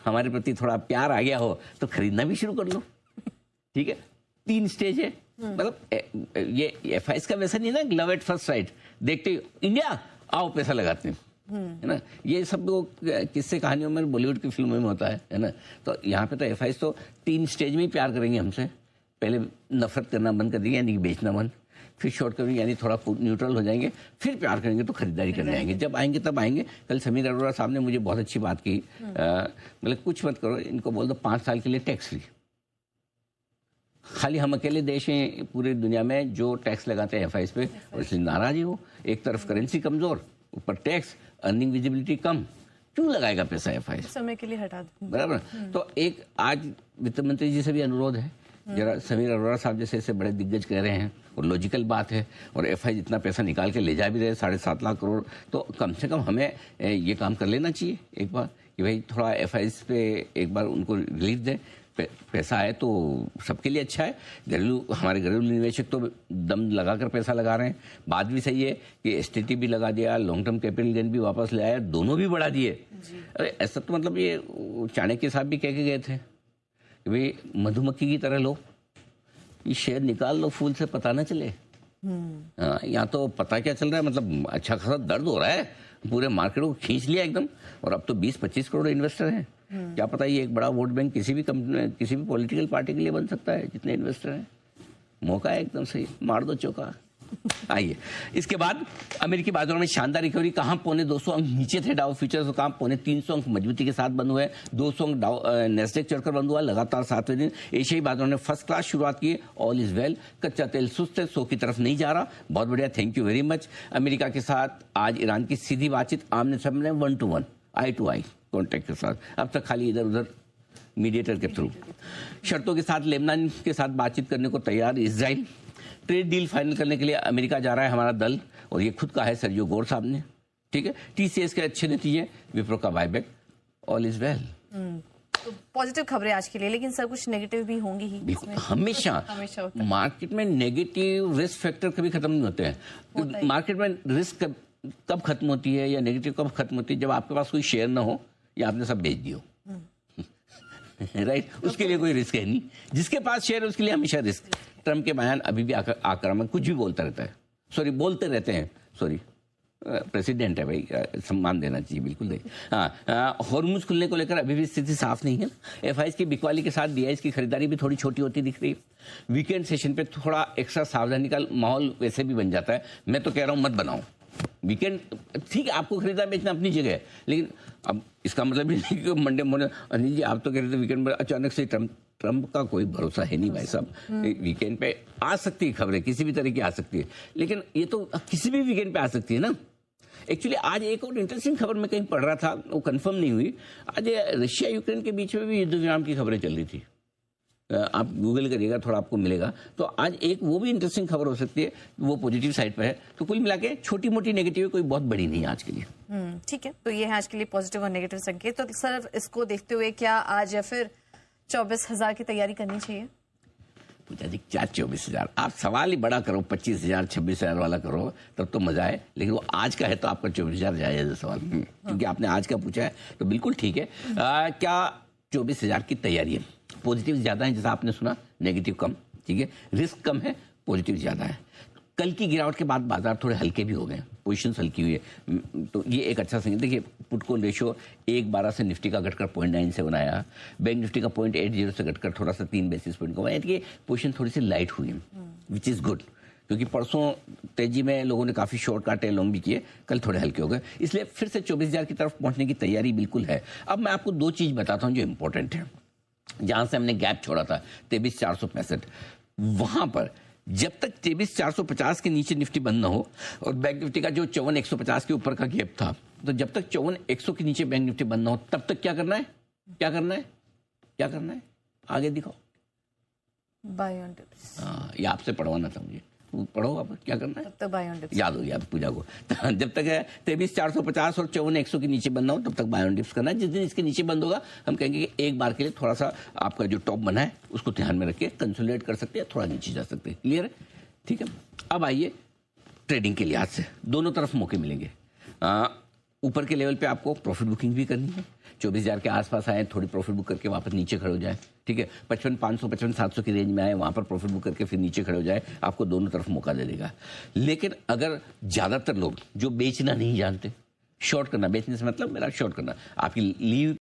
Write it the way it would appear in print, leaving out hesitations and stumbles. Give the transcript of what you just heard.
हमारे प्रति थोड़ा प्यार आ गया हो तो खरीदना भी शुरू कर लो। ठीक है, 3 स्टेज है, मतलब ये एफआईएस का वैसा नहीं ना, लव एट फर्स्ट साइट, देखते ही इंडिया आओ पैसा लगाते हैं, है ना। ये सब लोग किस्से कहानियों में बॉलीवुड की फिल्मों में होता है ना। तो यहाँ पे तो एफआईएस तो 3 स्टेज में ही प्यार करेंगे हमसे। पहले नफरत करना बंद कर देंगे, यानी कि बेचना बंद, फिर शॉर्ट करेंगे यानी थोड़ा न्यूट्रल हो जाएंगे, फिर प्यार करेंगे तो खरीदारी करने आएंगे। जब आएंगे तब आएंगे। कल समीर अरोड़ा साहब ने मुझे बहुत अच्छी बात की, मतलब कुछ मत करो, इनको बोल दो 5 साल के लिए टैक्स फ्री। खाली हम अकेले देश हैं पूरी दुनिया में जो टैक्स लगाते हैं एफआईएस पे, और इसलिए नाराज ही हो। एक तरफ करेंसी कमजोर, ऊपर टैक्स, अर्निंग विजिबिलिटी कम, क्यों लगाएगा पैसा एफआईएस? समय के लिए हटा दो, बराबर। तो एक आज वित्त मंत्री जी से भी अनुरोध है, जरा समीर अरोड़ा साहब जैसे ऐसे बड़े दिग्गज कह रहे हैं और लॉजिकल बात है, और एफआई जितना पैसा निकाल के ले जा भी रहे 7.5 लाख करोड़, तो कम से कम हमें ये काम कर लेना चाहिए एक बार कि भाई थोड़ा एफआईएस पे एक बार उनको रिलीफ दें। पैसा आए तो सबके लिए अच्छा है। हमारे घरेलू निवेशक तो दम लगाकर पैसा लगा रहे हैं। बात भी सही है कि एसटीटी भी लगा दिया, लॉन्ग टर्म कैपिटल गेन भी वापस ले आया, दोनों भी बढ़ा दिए। अरे ऐसा तो मतलब ये चाणक्य साहब भी कह के गए थे कि भाई मधुमक्खी की तरह लो, ये शहद निकाल लो फूल से, पता ना चले। यहाँ तो पता क्या चल रहा है, मतलब अच्छा खासा दर्द हो रहा है, पूरे मार्केट को खींच लिया एकदम, और अब तो 20-25 करोड़ इन्वेस्टर हैं। क्या पता ये एक बड़ा वोट बैंक किसी भी कंपनी, किसी भी पॉलिटिकल पार्टी के लिए बन सकता है, जितने इन्वेस्टर हैं। मौका है एकदम सही, मार दो चौका। आइए, इसके बाद अमेरिकी बाजारों में शानदार रिकवरी। कहां 250 अंक नीचे थे डाउ फ्यूचर्स, तो कहां 350 अंक मजबूती के साथ बंद हुए। 200 अंक नेस्डेक चढ़कर बंद हुआ लगातार 7वें दिन। एशियाई बाजारों ने फर्स्ट क्लास शुरुआत की, ऑल इज वेल। कच्चा तेल सुस्त है, 100 की तरफ नहीं जा रहा, बहुत बढ़िया, thank you very much. America के साथ आज ईरान की सीधी बातचीत, आमने सामने 1 to 1 eye to eye contact के साथ, अब तक खाली इधर उधर मीडिएटर के थ्रू। शर्तों के साथ लेबनान के साथ बातचीत करने को तैयार इजराइल। ट्रेड डील फाइनल करने के लिए अमेरिका जा रहा है हमारा दल, और ये खुद का है सर्जियो गोर साहब ने। ठीक है, टीसीएस के अच्छे नतीजे, विप्रो का बायबैक, ऑल इज वेल। तो पॉजिटिव खबरें आज के लिए, लेकिन सब कुछ नेगेटिव भी होंगी ही। बिल्कुल, हमेशा मार्केट में नेगेटिव रिस्क फैक्टर कभी खत्म नहीं होते हैं। मार्केट में रिस्क कब खत्म होती है या नेगेटिव कब खत्म होती है? जब आपके पास कोई शेयर ना हो या आपने सब बेच दियो। राइट, उसके लिए कोई रिस्क है नहीं। जिसके पास शेयर है उसके लिए हमेशा रिस्क। ट्रम्प के बयान अभी भी आक्रामक, कुछ भी बोलता रहता है, बोलते रहते हैं, प्रेसिडेंट है भाई, सम्मान देना चाहिए, बिल्कुल नहीं। हाँ, हॉर्मुज खुलने को लेकर अभी भी स्थिति साफ नहीं है। एफआईएस की बिकवाली के साथ डीआईएस की खरीदारी भी थोड़ी छोटी होती दिख रही है। वीकेंड सेशन पे थोड़ा एक्स्ट्रा सावधानी का माहौल वैसे भी बन जाता है। मैं तो कह रहा हूँ मत बनाओ वीकेंड। ठीक है, आपको खरीदा बेचना अपनी जगह है, लेकिन अब इसका मतलब नहीं कि मंडे मॉर्निंग अनिल जी आप तो कह रहे थे वीकेंड में अचानक से ट्रम्प का कोई भरोसा है नहीं भाई साहब। वीकेंड पे आ सकती है खबरें, किसी भी तरह की आ सकती है, लेकिन ये तो किसी भी वीकेंड पे आ सकती है ना। एक्चुअली आज एक और इंटरेस्टिंग खबर मैं कहीं पढ़ रहा था, वो कंफर्म नहीं हुई। आज रशिया यूक्रेन के बीच में भी युद्ध विराम की खबरें चल रही थी। आप गूगल करिएगा, थोड़ा आपको मिलेगा। तो आज एक वो भी इंटरेस्टिंग खबर हो सकती है, वो पॉजिटिव साइड पर है। तो कुल मिला के छोटी मोटी नेगेटिव कोई बहुत बड़ी नहीं है आज के लिए। ठीक है, तो ये है आज के लिए पॉजिटिव और नेगेटिव संकेत। तो सर इसको देखते हुए क्या आज या फिर 24,000 की तैयारी करनी चाहिए? पूजा जी क्या 24,000? आप सवाल ही बड़ा करो, 25,000 26,000 वाला करो, तब तो मजा है। लेकिन वो आज का है तो आपका 24,000 जायज सवाल, क्योंकि आपने आज का पूछा है तो बिल्कुल ठीक है। क्या 24,000 की तैयारी है? पॉजिटिव ज्यादा है, जैसा आपने सुना, नेगेटिव कम। ठीक है, रिस्क कम है, पॉजिटिव ज्यादा है। कल की गिरावट के बाद बाजार थोड़े हल्के भी हो गए, पोजीशंस हल्की हुई है, तो ये एक अच्छा संकेत। देखिए पुट कॉल रेशियो 1.12 से निफ्टी का घटकर 0.97 आया, बैंक निफ्टी का 0.80 से घटकर थोड़ा सा 3 बेसिस पॉइंट का, यानी कि पोजीशन थोड़ी सी लाइट हुई है, विच इज गुड, क्योंकि परसों तेजी में लोगों ने काफी शॉर्ट काटे, लॉन्ग भी किए, कल थोड़े हल्के हो गए, इसलिए फिर से 24,000 की तरफ पहुंचने की तैयारी बिल्कुल है। अब मैं आपको 2 चीज बताता हूं जो इंपॉर्टेंट है। जहां से हमने गैप छोड़ा था 23,465, वहां पर जब तक 23,450 के नीचे निफ्टी बंद ना हो, और बैंक निफ्टी का जो 54,150 के ऊपर का गैप था, तो जब तक 54,100 के नीचे बैंक निफ्टी बंद ना हो, तब तक क्या करना है, क्या करना है, क्या करना है, आगे दिखाओ। Buy on dips. ये आपसे पढ़वाना था मुझे, पढ़ो आप, क्या करना है, तब तक बाय ऑन डिप्स याद हो गया पूजा को। जब तक है 23,450 और 54,100 के नीचे बंद ना हो, तब तक बाय ऑन डिप्स करना है। जिस दिन इसके नीचे बंद होगा, हम कहेंगे कि एक बार के लिए थोड़ा सा आपका जो टॉप बना है उसको ध्यान में रखिए, कंसोलिडेट कर सकते हैं, थोड़ा नीचे जा सकते हैं। क्लियर है? ठीक है, अब आइए ट्रेडिंग के लिहाज से दोनों तरफ मौके मिलेंगे। ऊपर के लेवल पे आपको प्रॉफिट बुकिंग भी करनी है, 24,000 के आसपास आए थोड़ी प्रॉफिट बुक करके वापस नीचे खड़े हो जाए, ठीक है, 55,500 55,700 की रेंज में आए वहां पर प्रॉफिट बुक करके फिर नीचे खड़े हो जाए, आपको दोनों तरफ मौका दे देगा। लेकिन अगर ज्यादातर लोग जो बेचना नहीं जानते, शॉर्ट करना, बेचने से मतलब मेरा शॉर्ट करना, आपकी लीव